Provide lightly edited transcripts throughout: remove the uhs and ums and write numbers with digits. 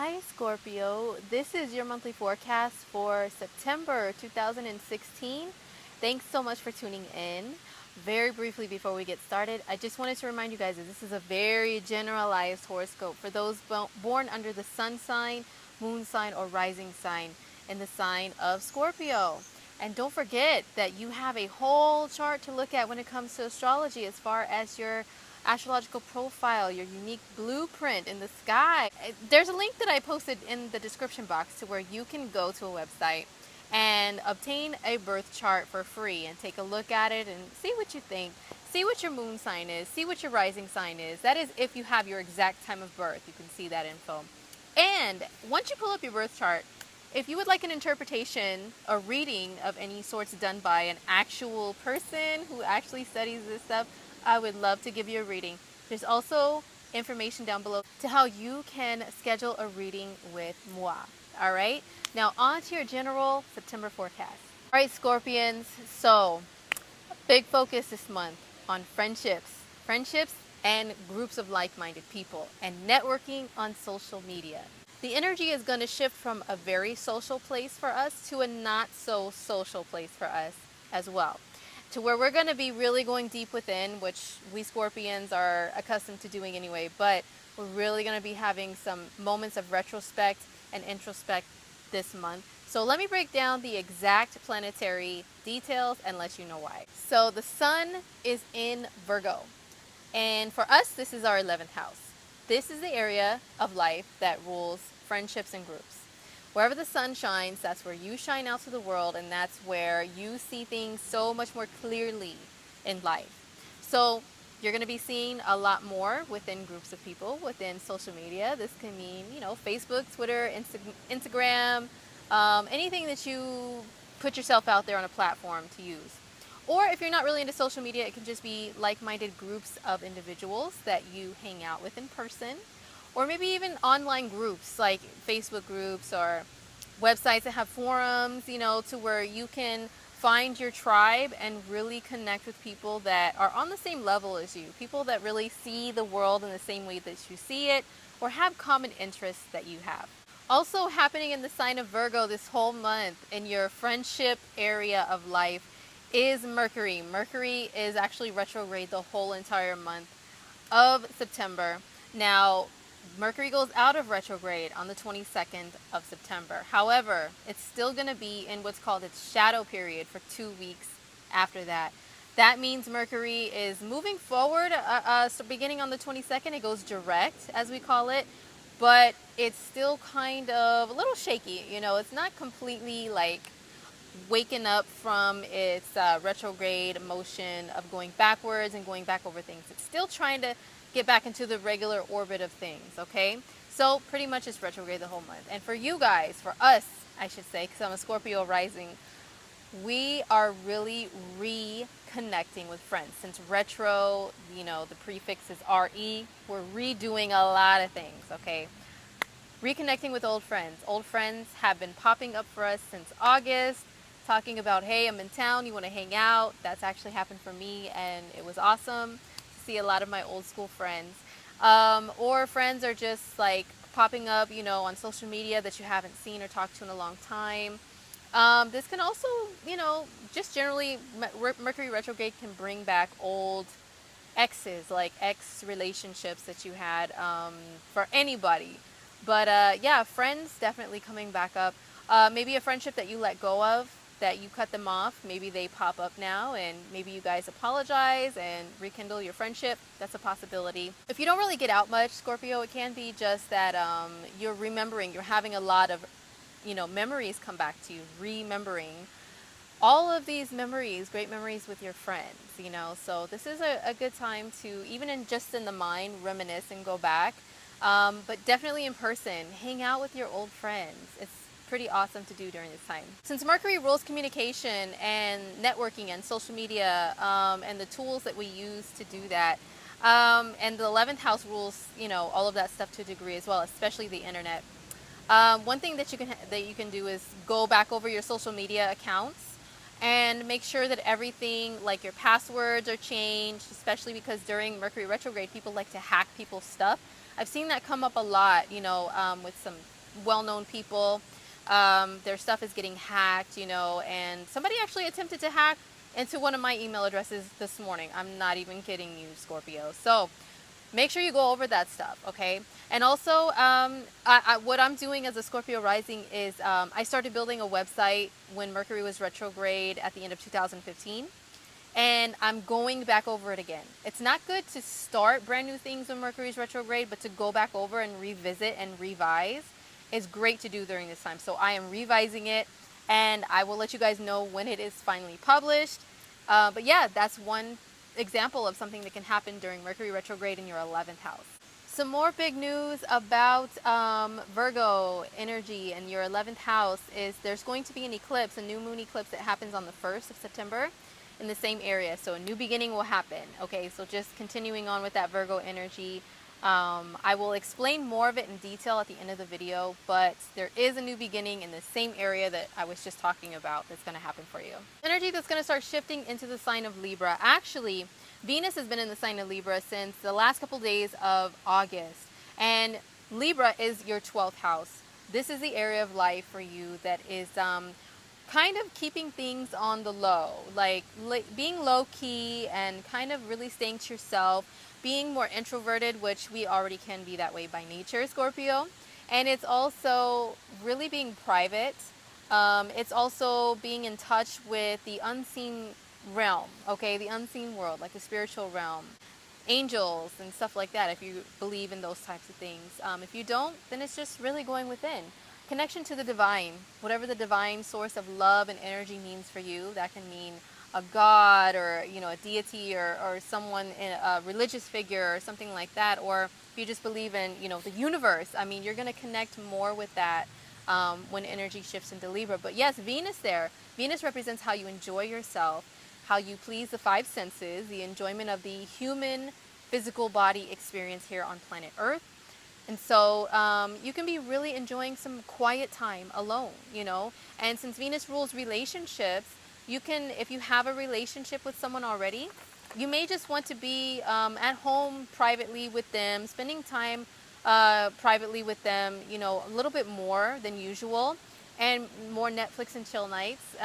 Hi, Scorpio. This is your monthly forecast for September 2016. Thanks so much for tuning in. Very briefly before we get started, I just wanted to remind you guys that this is a very generalized horoscope for those born under the sun sign, moon sign, or rising sign in the sign of Scorpio. And don't forget that you have a whole chart to look at when it comes to astrology as far as your astrological profile, your unique blueprint in the sky. There's a link that I posted in the description box to where you can go to a website and obtain a birth chart for free and take a look at it and see what you think. See what your moon sign is, see what your rising sign is. That is if you have your exact time of birth. You can see that info. And once you pull up your birth chart, if you would like an interpretation or reading of any sorts done by an actual person who actually studies this stuff, I would love to give you a reading. There's also information down below to how you can schedule a reading with moi. All right, now on to your general September forecast. All right, Scorpions, so big focus this month on friendships and groups of like-minded people and networking on social media. The energy is going to shift from a very social place for us to a not so social place for us as well, to where we're going to be really going deep within, which we Scorpions are accustomed to doing anyway, but we're really going to be having some moments of retrospect and introspect this month. So let me break down the exact planetary details and let you know why. So the sun is in Virgo, and for us, this is our 11th house. This is the area of life that rules friendships and groups. Wherever the sun shines, that's where you shine out to the world, and that's where you see things so much more clearly in life. So you're going to be seeing a lot more within groups of people, within social media. This can mean, Facebook, Twitter, Instagram, anything that you put yourself out there on a platform to use. Or if you're not really into social media, it can just be like-minded groups of individuals that you hang out with in person. Or maybe even online groups like Facebook groups or websites that have forums, to where you can find your tribe and really connect with people that are on the same level as you. People that really see the world in the same way that you see it or have common interests that you have. Also happening in the sign of Virgo this whole month in your friendship area of life is Mercury. Mercury is actually retrograde the whole entire month of September. Now, Mercury goes out of retrograde on the 22nd of September. However, it's still going to be in what's called its shadow period for 2 weeks after that. That means Mercury is moving forward, so beginning on the 22nd, it goes direct, as we call it, but it's still kind of a little shaky. It's not completely like waking up from its retrograde motion of going backwards and going back over things. It's still trying to get back into the regular orbit of things, okay? So pretty much it's retrograde the whole month. And for you guys, for us, I should say, because I'm a Scorpio rising, we are really reconnecting with friends. Since retro, the prefix is RE, we're redoing a lot of things, okay? Reconnecting with old friends. Old friends have been popping up for us since August, talking about, hey, I'm in town, you want to hang out? That's actually happened for me, and it was awesome to see a lot of my old school friends. Or friends are just like popping up, on social media that you haven't seen or talked to in a long time. This can also, just generally, Mercury retrograde can bring back old exes, like ex relationships that you had for anybody. But yeah, friends definitely coming back up. Maybe a friendship that you let go of, that you cut them off, maybe they pop up now and maybe you guys apologize and rekindle your friendship. That's a possibility. If you don't really get out much, Scorpio, it can be just that you're remembering, you're having a lot of, memories come back to you, remembering all of these memories, great memories with your friends, So this is a good time to, even just in the mind, reminisce and go back. But definitely in person, hang out with your old friends. It's pretty awesome to do during this time. Since Mercury rules communication and networking and social media and the tools that we use to do that, and the 11th house rules, all of that stuff to a degree as well, especially the internet. One thing that you can do is go back over your social media accounts And make sure that everything, like your passwords, are changed, especially because during Mercury retrograde, people like to hack people's stuff. I've seen that come up a lot, with some well-known people. Their stuff is getting hacked, and somebody actually attempted to hack into one of my email addresses this morning. I'm not even kidding you, Scorpio. So make sure you go over that stuff, okay? And also, what I'm doing as a Scorpio rising is I started building a website when Mercury was retrograde at the end of 2015. And I'm going back over it again. It's not good to start brand new things when Mercury's retrograde, but to go back over and revisit and revise is great to do during this time. So I am revising it, and I will let you guys know when it is finally published. But yeah, that's one example of something that can happen during Mercury retrograde in your 11th house. Some more big news about Virgo energy in your 11th house is there's going to be an eclipse, a new moon eclipse that happens on the 1st of September in the same area. So a new beginning will happen. Okay, so just continuing on with that Virgo energy. I will explain more of it in detail at the end of the video, but there is a new beginning in the same area that I was just talking about that's going to happen for you. Energy that's going to start shifting into the sign of Libra. Actually, Venus has been in the sign of Libra since the last couple days of August, and Libra is your 12th house. This is the area of life for you that is kind of keeping things on the low, like being low-key and kind of really staying to yourself, being more introverted, which we already can be that way by nature, Scorpio. And it's also really being private. It's also being in touch with the unseen realm, okay, the unseen world, like the spiritual realm, angels and stuff like that, if you believe in those types of things. If you don't, then it's just really going within. Connection to the divine, whatever the divine source of love and energy means for you. That can mean a god, or a deity, or someone, a religious figure or something like that. Or if you just believe in the universe, I mean, you're going to connect more with that when energy shifts into Libra. But yes, Venus there. Venus represents how you enjoy yourself, how you please the five senses, the enjoyment of the human physical body experience here on planet Earth. And so you can be really enjoying some quiet time alone, And since Venus rules relationships, you can, if you have a relationship with someone already, you may just want to be at home privately with them, spending time privately with them, a little bit more than usual, and more Netflix and chill nights.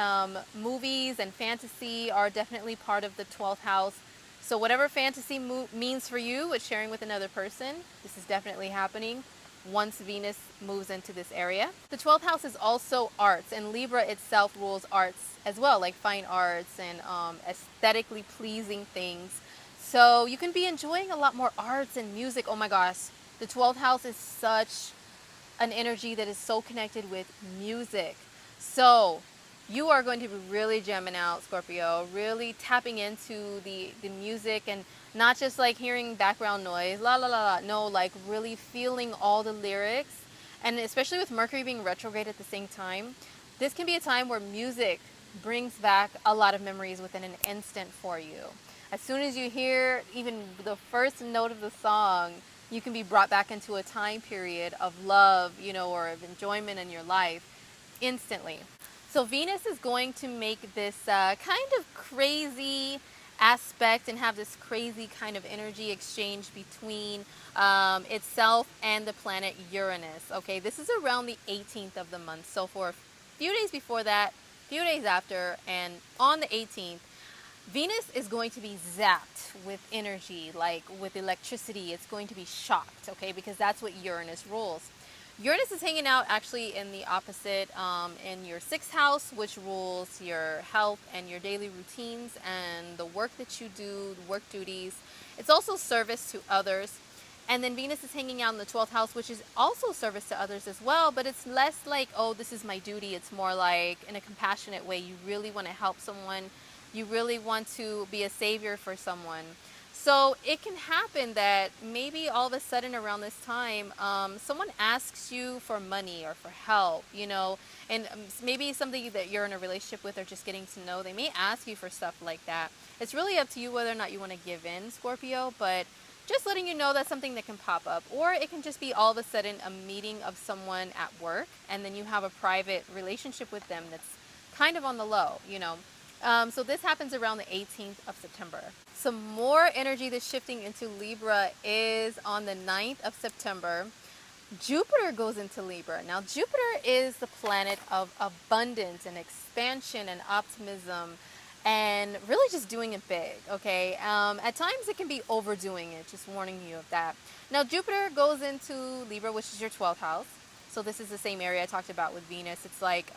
Movies and fantasy are definitely part of the 12th house. So whatever fantasy means for you with sharing with another person, this is definitely happening once Venus moves into this area. The 12th house is also arts, and Libra itself rules arts as well, like fine arts and aesthetically pleasing things. So you can be enjoying a lot more arts and music. Oh my gosh, the 12th house is such an energy that is so connected with music. So you are going to be really jamming out, Scorpio, really tapping into the music, and not just like hearing background noise, la la la la, no, like really feeling all the lyrics. And especially with Mercury being retrograde at the same time, this can be a time where music brings back a lot of memories within an instant for you. As soon as you hear even the first note of the song, you can be brought back into a time period of love, or of enjoyment in your life instantly. So Venus is going to make this kind of crazy aspect and have this crazy kind of energy exchange between itself and the planet Uranus. Okay, this is around the 18th of the month. So for a few days before that, a few days after, and on the 18th, Venus is going to be zapped with energy, like with electricity. It's going to be shocked, okay, because that's what Uranus rules. Uranus is hanging out actually in the opposite, in your 6th house, which rules your health and your daily routines and the work that you do, work duties. It's also service to others. And then Venus is hanging out in the 12th house, which is also service to others as well, but it's less like, oh, this is my duty. It's more like in a compassionate way. You really want to help someone. You really want to be a savior for someone. So it can happen that maybe all of a sudden around this time, someone asks you for money or for help, and maybe somebody that you're in a relationship with or just getting to know, they may ask you for stuff like that. It's really up to you whether or not you want to give in, Scorpio, but just letting you know that's something that can pop up. Or it can just be all of a sudden a meeting of someone at work, and then you have a private relationship with them that's kind of on the low, So this happens around the 18th of September. Some more energy that's shifting into Libra is on the 9th of September. Jupiter goes into Libra. Now, Jupiter is the planet of abundance and expansion and optimism and really just doing it big, okay? At times it can be overdoing it, just warning you of that. Now, Jupiter goes into Libra, which is your 12th house. So this is the same area I talked about with Venus. It's like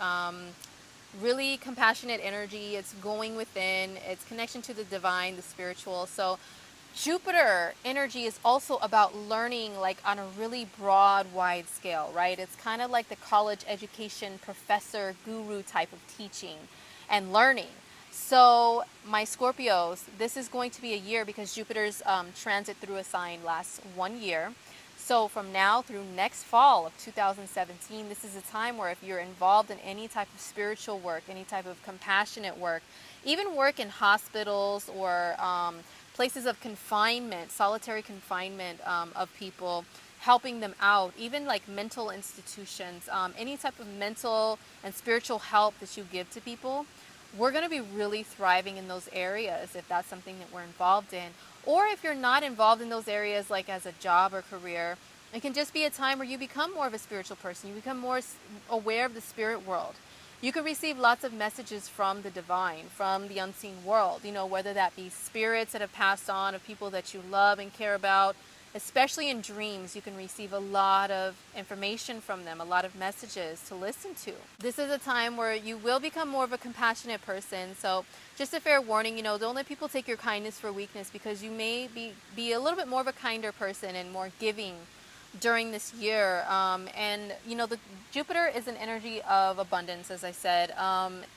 really compassionate energy. It's going within. It's connection to the divine, the spiritual. So Jupiter energy is also about learning like on a really broad, wide scale, right? It's kind of like the college education professor guru type of teaching and learning. So my Scorpios, this is going to be a year because Jupiter's transit through a sign lasts 1 year. So from now through next fall of 2017, this is a time where if you're involved in any type of spiritual work, any type of compassionate work, even work in hospitals or places of confinement, solitary confinement of people, helping them out, even like mental institutions, any type of mental and spiritual help that you give to people, we're going to be really thriving in those areas if that's something that we're involved in. Or if you're not involved in those areas like as a job or career, it can just be a time where you become more of a spiritual person. You become more aware of the spirit world. You can receive lots of messages from the divine, from the unseen world, you know, whether that be spirits that have passed on, of people that you love and care about. Especially in dreams, you can receive a lot of information from them, a lot of messages to listen to. This is a time where you will become more of a compassionate person. So just a fair warning, you know, don't let people take your kindness for weakness, because you may be a little bit more of a kinder person and more giving during this year. And you know, the Jupiter is an energy of abundance, as I said,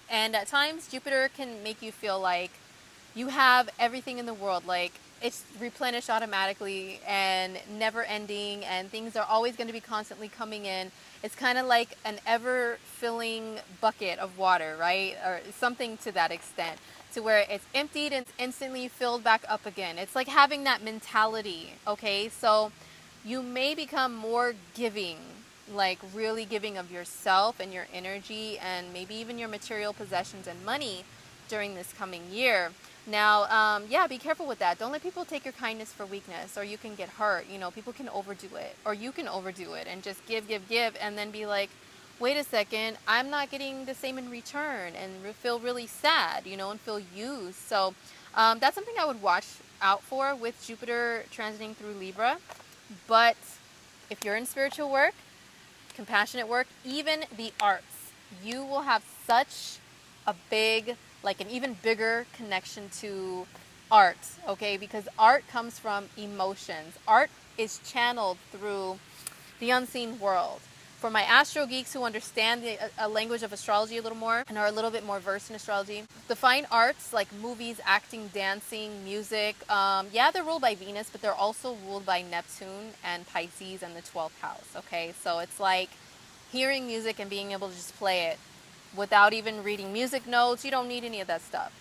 and at times Jupiter can make you feel like you have everything in the world, like it's replenished automatically and never ending, and things are always going to be constantly coming in. It's kind of like an ever filling bucket of water, right? Or something to that extent, to where it's emptied and it's instantly filled back up again. It's like having that mentality, okay? So you may become more giving, like really giving of yourself and your energy and maybe even your material possessions and money during this coming year. Now, yeah, be careful with that. Don't let people take your kindness for weakness, or you can get hurt. You know, people can overdo it, or you can overdo it and just give, and then be like, wait a second, I'm not getting the same in return, and feel really sad, you know, and feel used. So that's something I would watch out for with Jupiter transiting through Libra. But if you're in spiritual work, compassionate work, even the arts, you will have such a big, like an even bigger connection to art, okay? Because art comes from emotions. Art is channeled through the unseen world. For my astro geeks who understand the language of astrology a little more and are a little bit more versed in astrology, the fine arts like movies, acting, dancing, music, yeah, they're ruled by Venus, but they're also ruled by Neptune and Pisces and the 12th house, okay? So it's like hearing music and being able to just play it without even reading music notes. You don't need any of that stuff.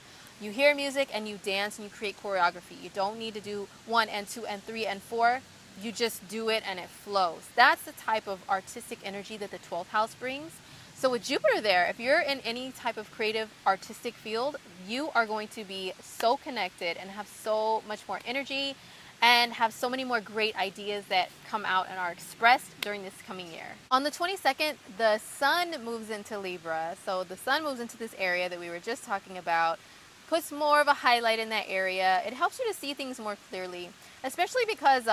You hear music and you dance and you create choreography. You don't need to do 1 and 2 and 3 and 4. You just do it and it flows. That's the type of artistic energy that the 12th house brings. So with Jupiter there, if you're in any type of creative artistic field, you are going to be so connected and have so much more energy and have so many more great ideas that come out and are expressed during this coming year. On the 22nd, the sun moves into Libra. So the sun moves into this area that we were just talking about, puts more of a highlight in that area. It helps you to see things more clearly, especially because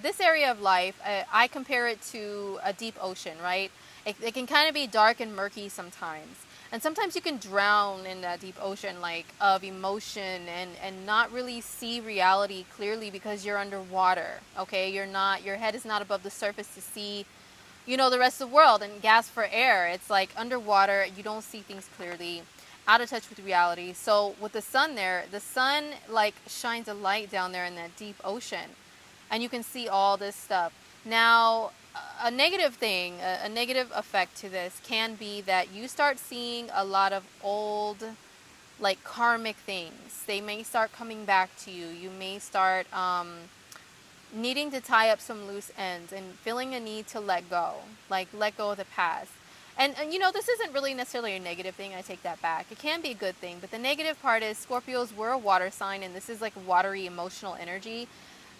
this area of life, I compare it to a deep ocean, right? It can kind of be dark and murky sometimes. And sometimes you can drown in that deep ocean, like of emotion, and not really see reality clearly because you're underwater, okay? Your head is not above the surface to see, you know, the rest of the world and gasp for air. It's like underwater, you don't see things clearly, out of touch with reality. So with the sun there, the sun like shines a light down there in that deep ocean, and you can see all this stuff. Now, a negative thing, a negative effect to this can be that you start seeing a lot of old, like karmic things. They may start coming back to you. You may start needing to tie up some loose ends and feeling a need to let go, like let go of the past. And you know, this isn't really necessarily a negative thing. I take that back. It can be a good thing. But the negative part is Scorpios, we're a water sign, and this is like watery emotional energy.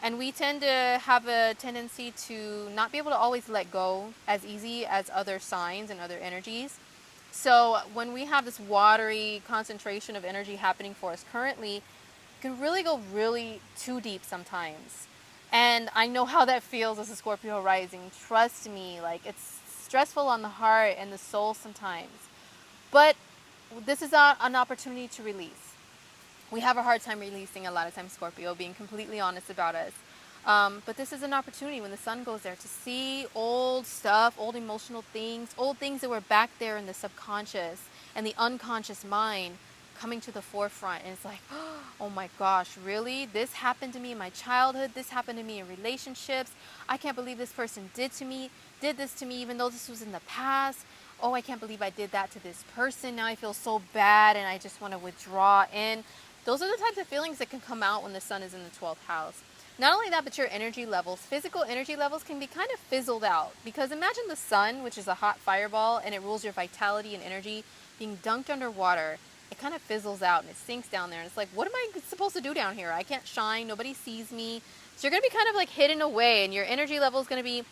And we tend to have a tendency to not be able to always let go as easy as other signs and other energies. So when we have this watery concentration of energy happening for us currently, it can really go really too deep sometimes. And I know how that feels as a Scorpio rising. Trust me, like it's stressful on the heart and the soul sometimes. But this is an opportunity to release. We have a hard time releasing a lot of times, Scorpio, being completely honest about us. But this is an opportunity when the sun goes there to see old stuff, old emotional things, old things that were back there in the subconscious and the unconscious mind coming to the forefront. And it's like, oh my gosh, really? This happened to me in my childhood. This happened to me in relationships. I can't believe this person did this to me, even though this was in the past. Oh, I can't believe I did that to this person. Now I feel so bad and I just want to withdraw in. Those are the types of feelings that can come out when the sun is in the 12th house. Not only that, but your energy levels, physical energy levels can be kind of fizzled out. Because imagine the sun, which is a hot fireball, and it rules your vitality and energy, being dunked underwater. It kind of fizzles out and it sinks down there. And it's like, what am I supposed to do down here? I can't shine. Nobody sees me. So you're going to be kind of like hidden away, and your energy level is going to be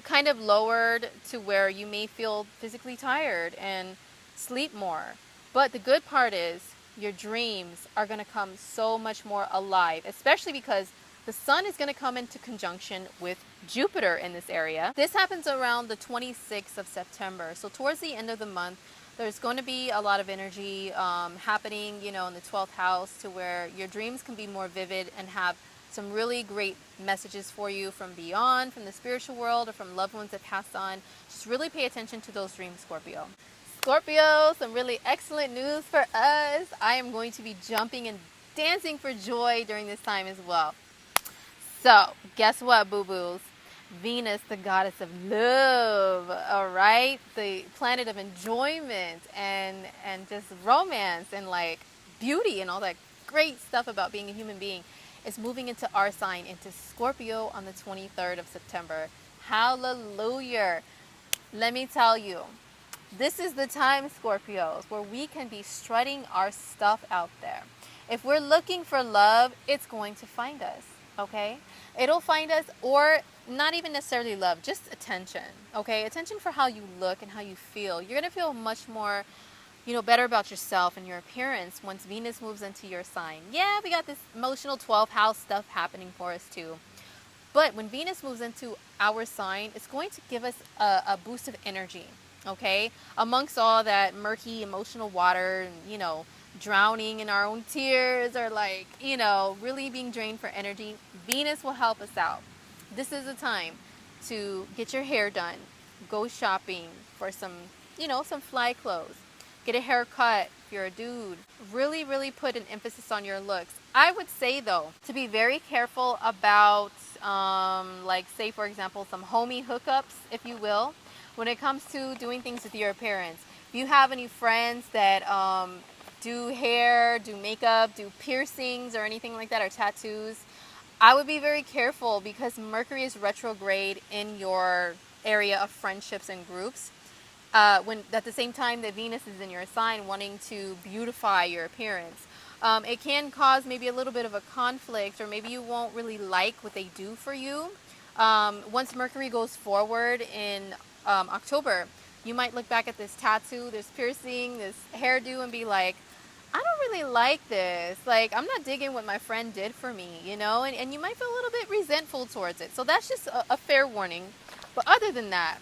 kind of lowered to where you may feel physically tired and sleep more. But the good part is your dreams are going to come so much more alive, especially because the sun is going to come into conjunction with Jupiter in this area. This happens around the 26th of September. So towards the end of the month, there's going to be a lot of energy happening, you know, in the 12th house, to where your dreams can be more vivid and have some really great messages for you from beyond, from the spiritual world, or from loved ones that passed on. Just really pay attention to those dreams, Scorpio. Scorpio, some really excellent news for us. I am going to be jumping and dancing for joy during this time as well. So, guess what, boo-boos? Venus, the goddess of love, all right? The planet of enjoyment and just romance and like beauty and all that great stuff about being a human being is moving into our sign, into Scorpio, on the 23rd of September. Hallelujah. Let me tell you, this is the time, Scorpios, where we can be strutting our stuff out there. If we're looking for love, it's going to find us, okay? It'll find us, or not even necessarily love, just attention, okay? Attention for how you look and how you feel. You're going to feel much more, you know, better about yourself and your appearance once Venus moves into your sign. Yeah, we got this emotional 12th house stuff happening for us too. But when Venus moves into our sign, it's going to give us a boost of energy, okay? Amongst all that murky emotional water and, you know, drowning in our own tears, or like, you know, really being drained for energy, Venus will help us out. This is a time to get your hair done, go shopping for some, you know, some fly clothes, get a haircut if you're a dude. Really, really put an emphasis on your looks. I would say, though, to be very careful about, like, say, for example, some homie hookups, if you will, when it comes to doing things with your appearance. If you have any friends that do hair, do makeup, do piercings or anything like that, or tattoos, I would be very careful, because Mercury is retrograde in your area of friendships and groups. When at the same time that Venus is in your sign, wanting to beautify your appearance. It can cause maybe a little bit of a conflict, or maybe you won't really like what they do for you. Once Mercury goes forward in October, you might look back at this tattoo, this piercing, this hairdo, and be like, I don't really like this. Like, I'm not digging what my friend did for me, you know? And you might feel a little bit resentful towards it. So that's just a fair warning. But other than that,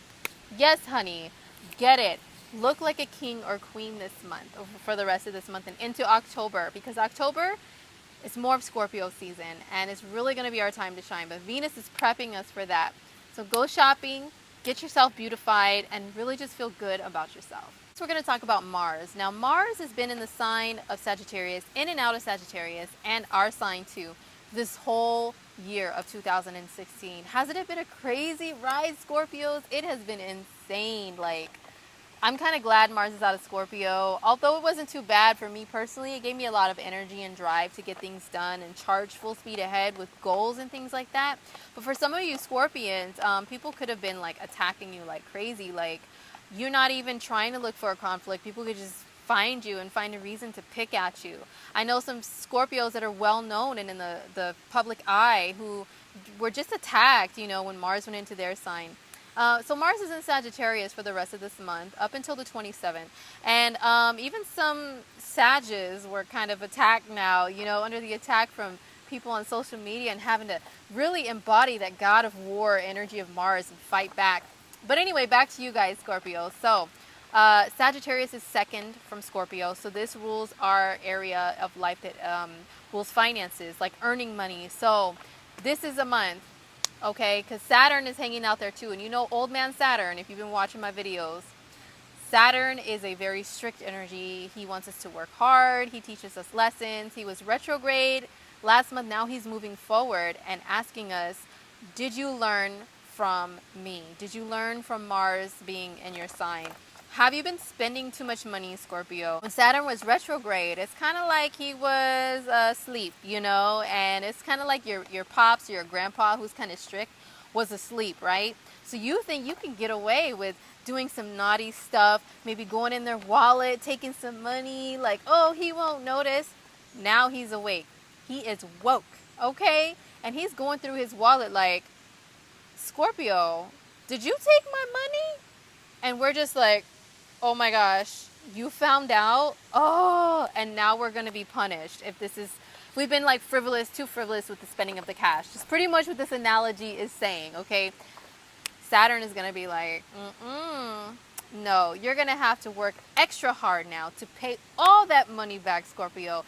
yes, honey, get it. Look like a king or queen this month, or for the rest of this month and into October. Because October is more of Scorpio season, and it's really going to be our time to shine. But Venus is prepping us for that. So go shopping, get yourself beautified, and really just feel good about yourself. So we're going to talk about Mars. Now, Mars has been in the sign of Sagittarius, in and out of Sagittarius, and our sign too, this whole year of 2016. Hasn't it been a crazy ride, Scorpios? It has been insane. Like, I'm kind of glad Mars is out of Scorpio. Although it wasn't too bad for me personally, it gave me a lot of energy and drive to get things done and charge full speed ahead with goals and things like that. But for some of you Scorpions, people could have been like attacking you like crazy. Like, you're not even trying to look for a conflict. People could just find you and find a reason to pick at you. I know some Scorpios that are well known and in the public eye who were just attacked, you know, when Mars went into their sign. So Mars is in Sagittarius for the rest of this month up until the 27th. And even some Sages were kind of attacked now, you know, under the attack from people on social media and having to really embody that god of war energy of Mars and fight back. But anyway, back to you guys, Scorpio. So Sagittarius is second from Scorpio. So this rules our area of life that rules finances, like earning money. So this is a month, okay, because Saturn is hanging out there too. And you know, old man Saturn, if you've been watching my videos, Saturn is a very strict energy. He wants us to work hard. He teaches us lessons. He was retrograde last month. Now he's moving forward and asking us, did you learn from me? Did you learn from Mars being in your sign? Have you been spending too much money, Scorpio? When Saturn was retrograde, it's kind of like he was asleep, you know, and it's kind of like your pops or your grandpa, who's kind of strict, was asleep, right? So you think you can get away with doing some naughty stuff, maybe going in their wallet, taking some money, like, oh, he won't notice. Now he's awake. He is woke, okay? And he's going through his wallet like, Scorpio, did you take my money? And we're just like, oh my gosh, you found out? Oh, and now we're going to be punished if this is, we've been like too frivolous with the spending of the cash. Just pretty much what this analogy is saying, okay? Saturn is going to be like, no, you're going to have to work extra hard now to pay all that money back, Scorpio.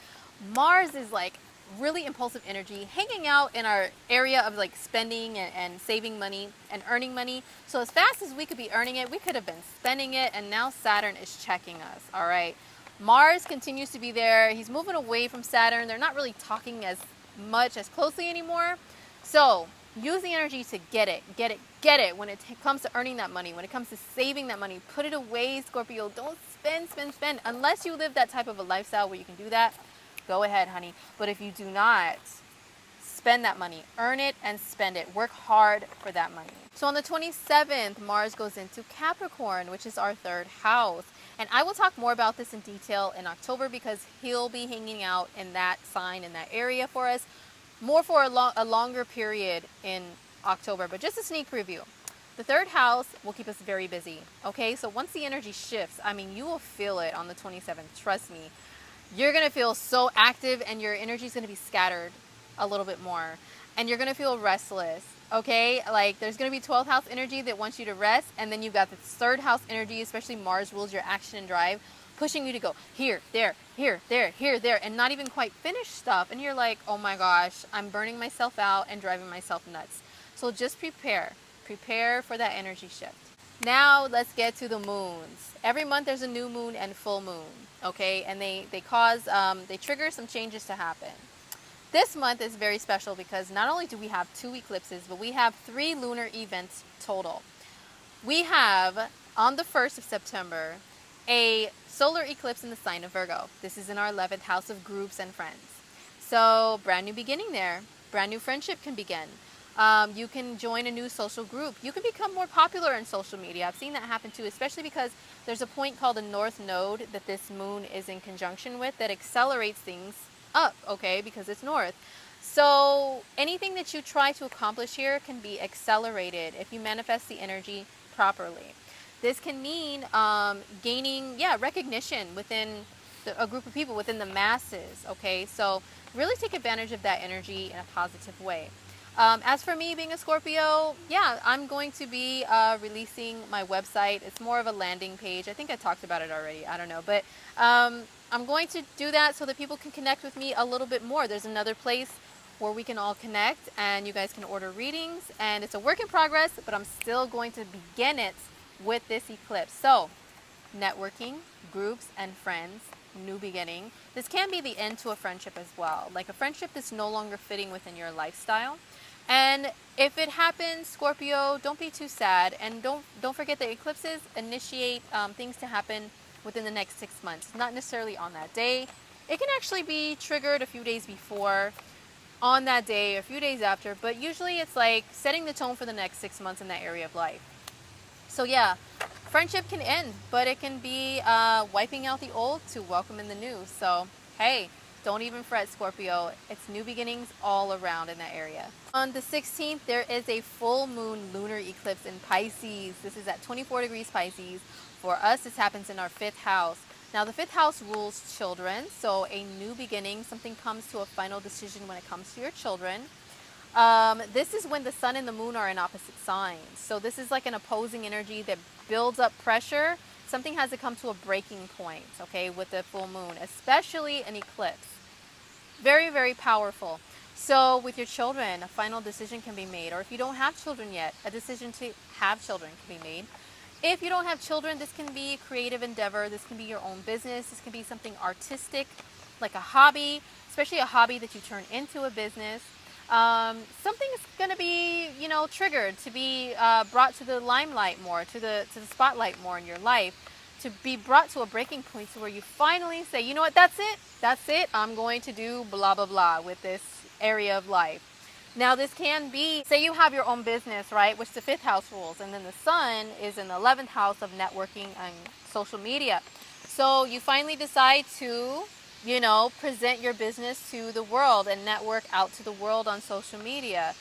Mars is like really impulsive energy, hanging out in our area of like spending and saving money and earning money. So as fast as we could be earning it, we could have been spending it, and now Saturn is checking us, all right? Mars continues to be there. He's moving away from Saturn. They're not really talking as much, as closely anymore. So use the energy to get it when it comes to earning that money, when it comes to saving that money. Put it away, Scorpio. Don't spend. Unless you live that type of a lifestyle where you can do that, go ahead, honey. But if you do not, spend that money. Earn it and spend it. Work hard for that money. So on the 27th, Mars goes into Capricorn, which is our third house. And I will talk more about this in detail in October because he'll be hanging out in that sign, in that area for us, more for a longer period in October. But just a sneak preview. The third house will keep us very busy, okay? So once the energy shifts, I mean, you will feel it on the 27th. Trust me. You're going to feel so active and your energy is going to be scattered a little bit more. And you're going to feel restless, okay? Like there's going to be 12th house energy that wants you to rest. And then you've got the third house energy, especially Mars rules your action and drive, pushing you to go here, there, and not even quite finish stuff. And you're like, oh my gosh, I'm burning myself out and driving myself nuts. So just prepare for that energy shift. Now let's get to the moons. Every month there's a new moon and full moon, okay? And they trigger some changes to happen. This month is very special because not only do we have 2 eclipses, but we have 3 lunar events total. We have, on the 1st of September, a solar eclipse in the sign of Virgo. This is in our 11th house of groups and friends. So brand new beginning there. Brand new friendship can begin. You can join a new social group. You can become more popular in social media. I've seen that happen too, especially because there's a point called the North Node that this moon is in conjunction with that accelerates things up, okay, because it's north. So anything that you try to accomplish here can be accelerated if you manifest the energy properly. This can mean gaining, recognition within a group of people, within the masses, okay? So really take advantage of that energy in a positive way. As for me being a Scorpio, I'm going to be releasing my website. It's more of a landing page. I think I talked about it already. I don't know. But I'm going to do that so that people can connect with me a little bit more. There's another place where we can all connect and you guys can order readings. And it's a work in progress, but I'm still going to begin it with this eclipse. So networking, groups and friends, new beginning. This can be the end to a friendship as well. Like a friendship that's no longer fitting within your lifestyle. And if it happens, Scorpio, don't be too sad. And don't forget that eclipses initiate things to happen within the next 6 months. Not necessarily on that day. It can actually be triggered a few days before, on that day, a few days after. But usually it's like setting the tone for the next 6 months in that area of life. So friendship can end, but it can be wiping out the old to welcome in the new. So, hey, don't even fret, Scorpio. It's new beginnings all around in that area. On the 16th, there is a full moon lunar eclipse in Pisces. This is at 24 degrees Pisces. For us, this happens in our 5th house. Now, the 5th house rules children, so a new beginning, something comes to a final decision when it comes to your children. This is when the sun and the moon are in opposite signs. So this is like an opposing energy that builds up pressure. Something has to come to a breaking point, okay, with the full moon, especially an eclipse. Very, very powerful. So with your children, a final decision can be made. Or if you don't have children yet, a decision to have children can be made. If you don't have children, this can be a creative endeavor. This can be your own business. This can be something artistic, like a hobby, especially a hobby that you turn into a business. Something is going to be, you know, triggered to be brought to the limelight more, to the spotlight more in your life, to be brought to a breaking point to where you finally say, you know what, that's it, I'm going to do blah, blah, blah with this area of life. Now, this can be, say you have your own business, right, which the 5th house rules, and then the sun is in the 11th house of networking and social media. So you finally decide to, you know, present your business to the world and network out to the world on social media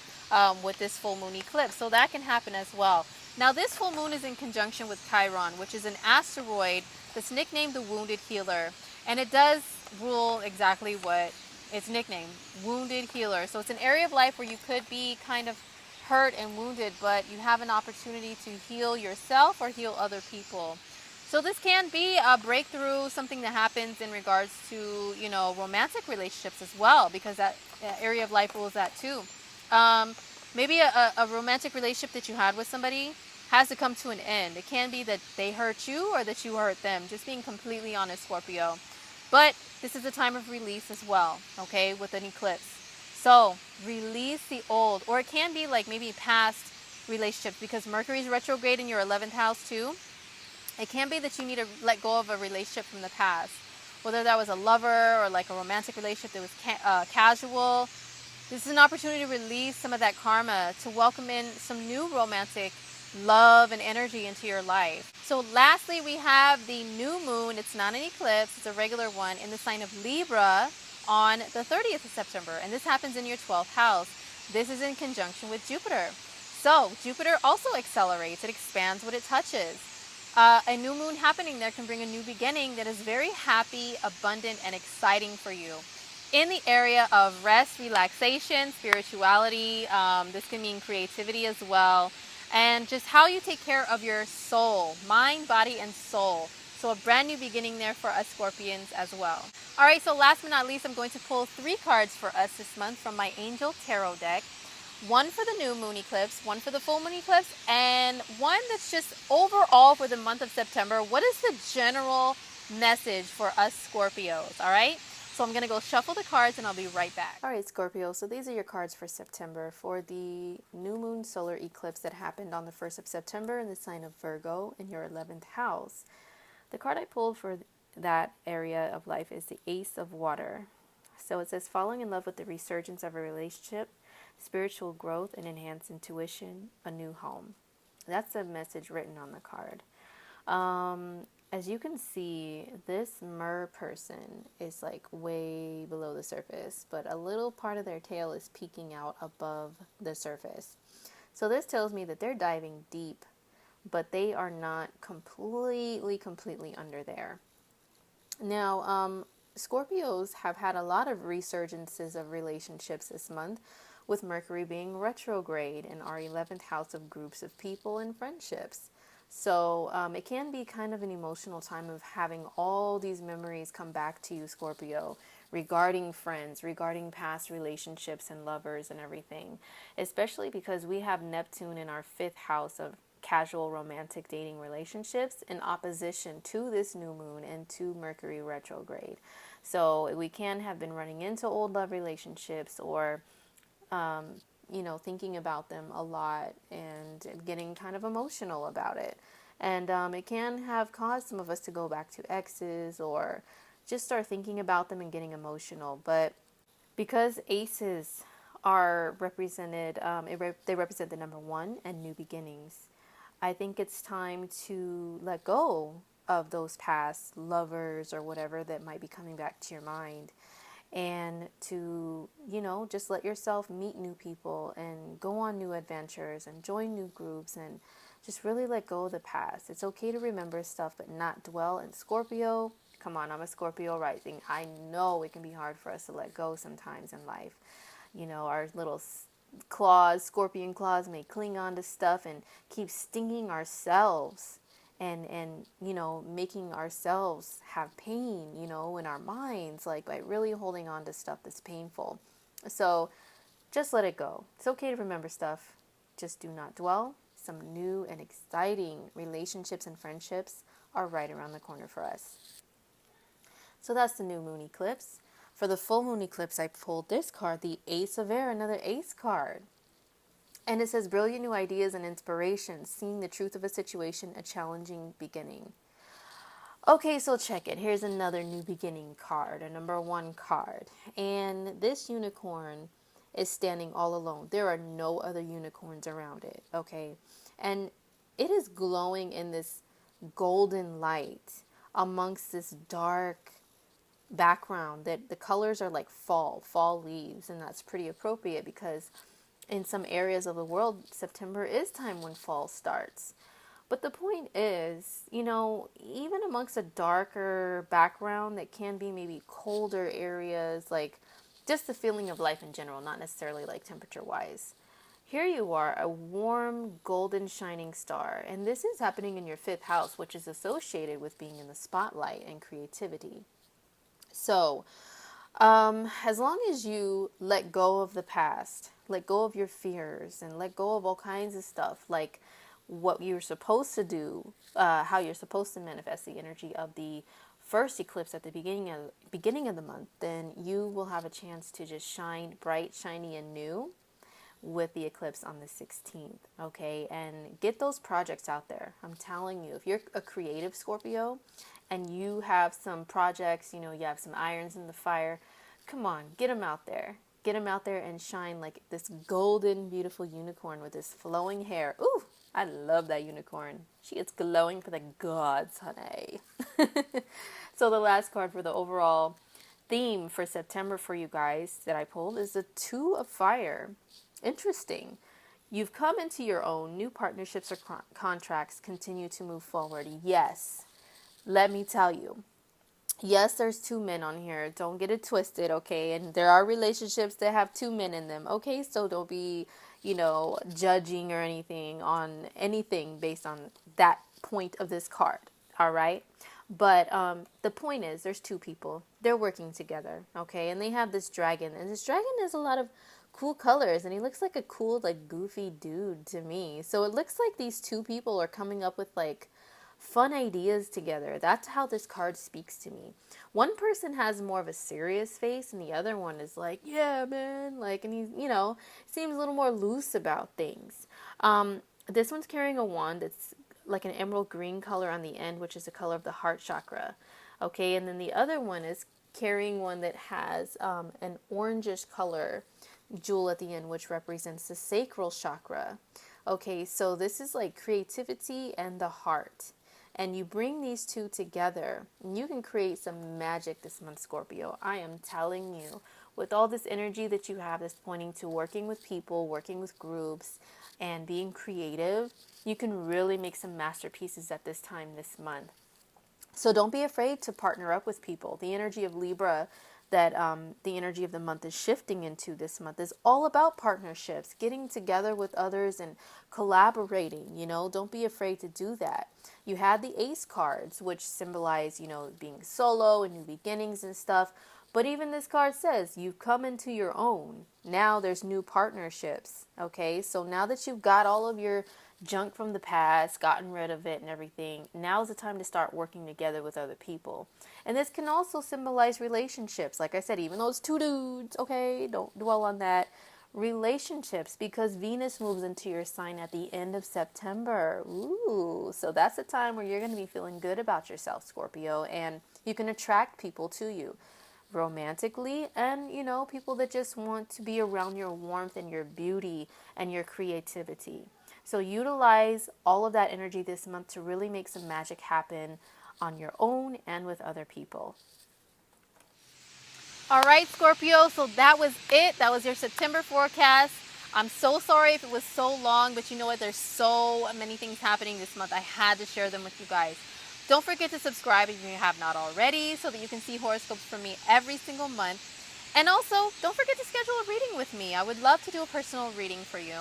with this full moon eclipse. So that can happen as well. Now, this full moon is in conjunction with Chiron, which is an asteroid that's nicknamed the Wounded Healer. And it does rule exactly what it's nicknamed, Wounded Healer. So it's an area of life where you could be kind of hurt and wounded, but you have an opportunity to heal yourself or heal other people. So this can be a breakthrough, something that happens in regards to, you know, romantic relationships as well, because that area of life rules that too. Maybe a romantic relationship that you had with somebody has to come to an end. It can be that they hurt you or that you hurt them, just being completely honest, Scorpio. But this is a time of release as well, okay, with an eclipse. So release the old, or it can be like maybe past relationships, because Mercury's retrograde in your 11th house too. It can be that you need to let go of a relationship from the past, whether that was a lover or like a romantic relationship that was casual. This is an opportunity to release some of that karma, to welcome in some new romantic love and energy into your life. So lastly, we have the new moon. It's not an eclipse, it's a regular one in the sign of Libra on the 30th of September. And this happens in your 12th house. This is in conjunction with Jupiter. So Jupiter also accelerates, it expands what it touches. A new moon happening there can bring a new beginning that is very happy, abundant, and exciting for you. In the area of rest, relaxation, spirituality, this can mean creativity as well, and just how you take care of your soul, mind, body, and soul. So a brand new beginning there for us Scorpions as well. All right, so last but not least, I'm going to pull 3 cards for us this month from my Angel Tarot deck. One for the new moon eclipse, one for the full moon eclipse, and one that's just overall for the month of September. What is the general message for us Scorpios, all right? So I'm going to go shuffle the cards and I'll be right back. All right, Scorpio, so these are your cards for September for the new moon solar eclipse that happened on the 1st of September in the sign of Virgo in your 11th house. The card I pulled for that area of life is the Ace of Water. So it says, falling in love with the resurgence of a relationship, spiritual growth and enhanced intuition, a new home. That's the message written on the card. As you can see, this mer person is like way below the surface, but a little part of their tail is peeking out above the surface. So this tells me that they're diving deep, but they are not completely under there. Now, Scorpios have had a lot of resurgences of relationships this month, with Mercury being retrograde in our 11th house of groups of people and friendships. So it can be kind of an emotional time of having all these memories come back to you, Scorpio, regarding friends, regarding past relationships and lovers and everything, especially because we have Neptune in our 5th house of casual romantic dating relationships in opposition to this new moon and to Mercury retrograde. So we can have been running into old love relationships or you know, thinking about them a lot and getting kind of emotional about it. And it can have caused some of us to go back to exes or just start thinking about them and getting emotional. But because aces are represented, they represent the number 1 and new beginnings. I think it's time to let go of those past lovers or whatever that might be coming back to your mind, and to, just let yourself meet new people and go on new adventures and join new groups, and just really let go of the past. It's okay to remember stuff, but not dwell. And Scorpio, come on, I'm a Scorpio rising. I know it can be hard for us to let go sometimes in life. Our little claws, scorpion claws, may cling on to stuff and keep stinging ourselves, and making ourselves have pain, in our minds, like by really holding on to stuff that's painful. So just let it go. It's okay to remember stuff, just do not dwell. Some new and exciting relationships and friendships are right around the corner for us. So that's the new moon eclipse. For the full moon eclipse, I pulled this card, the Ace of Air, another ace card. And it says, brilliant new ideas and inspiration, seeing the truth of a situation, a challenging beginning. Okay, so check it. Here's another new beginning card, a number 1 card. And this unicorn is standing all alone. There are no other unicorns around it, okay? And it is glowing in this golden light amongst this dark background that the colors are like fall leaves, and that's pretty appropriate because in some areas of the world, September is time when fall starts. But the point is, even amongst a darker background that can be maybe colder areas, like just the feeling of life in general, not necessarily like temperature wise. Here you are, a warm, golden, shining star. And this is happening in your 5th house, which is associated with being in the spotlight and creativity. So, as long as you let go of the past, let go of your fears, and let go of all kinds of stuff, like what you're supposed to do, how you're supposed to manifest the energy of the first eclipse at the beginning of the month, then you will have a chance to just shine bright, shiny, and new with the eclipse on the 16th, okay? And get those projects out there. I'm telling you, if you're a creative Scorpio and you have some projects, you have some irons in the fire, come on, get them out there. Get them out there and shine like this golden, beautiful unicorn with this flowing hair. Ooh, I love that unicorn. She is glowing for the gods, honey. So the last card for the overall theme for September for you guys that I pulled is the 2 of Fire. Interesting. You've come into your own. New partnerships or contracts continue to move forward. Yes. Let me tell you. Yes, there's 2 men on here. Don't get it twisted, okay? And there are relationships that have 2 men in them, okay? So don't be, judging or anything on anything based on that point of this card, all right? But the point is, there's 2 people. They're working together, okay? And they have this dragon. And this dragon has a lot of cool colors. And he looks like a cool, like, goofy dude to me. So it looks like these 2 people are coming up with, like, fun ideas together. That's how this card speaks to me. One person has more of a serious face and the other one is like, yeah, man, like, and he's, seems a little more loose about things. This one's carrying a wand that's like an emerald green color on the end, which is the color of the heart chakra. Okay, and then the other one is carrying one that has an orangish color jewel at the end, which represents the sacral chakra. Okay, so this is like creativity and the heart. And you bring these 2 together, and you can create some magic this month, Scorpio. I am telling you, with all this energy that you have that's pointing to working with people, working with groups, and being creative, you can really make some masterpieces at this time this month. So don't be afraid to partner up with people. The energy of Libra that the energy of the month is shifting into this month is all about partnerships, getting together with others and collaborating, don't be afraid to do that. You had the ace cards, which symbolize, being solo and new beginnings and stuff. But even this card says you've come into your own. Now there's new partnerships. Okay, so now that you've got all of your junk from the past, gotten rid of it and everything, now's the time to start working together with other people. And this can also symbolize relationships. Like I said, even those 2 dudes, okay, don't dwell on that. Relationships, because Venus moves into your sign at the end of September. Ooh, so that's the time where you're going to be feeling good about yourself, Scorpio, and you can attract people to you romantically, and people that just want to be around your warmth and your beauty and your creativity. So utilize all of that energy this month to really make some magic happen on your own and with other people. All right, Scorpio, so that was it. That was your September forecast. I'm so sorry if it was so long, but you know what? There's so many things happening this month. I had to share them with you guys. Don't forget to subscribe if you have not already so that you can see horoscopes from me every single month. And also, don't forget to schedule a reading with me. I would love to do a personal reading for you.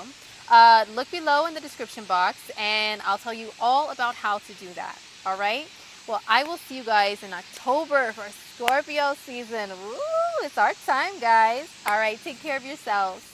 Look below in the description box, and I'll tell you all about how to do that. All right? Well, I will see you guys in October for Scorpio season. Woo! It's our time, guys. All right, take care of yourselves.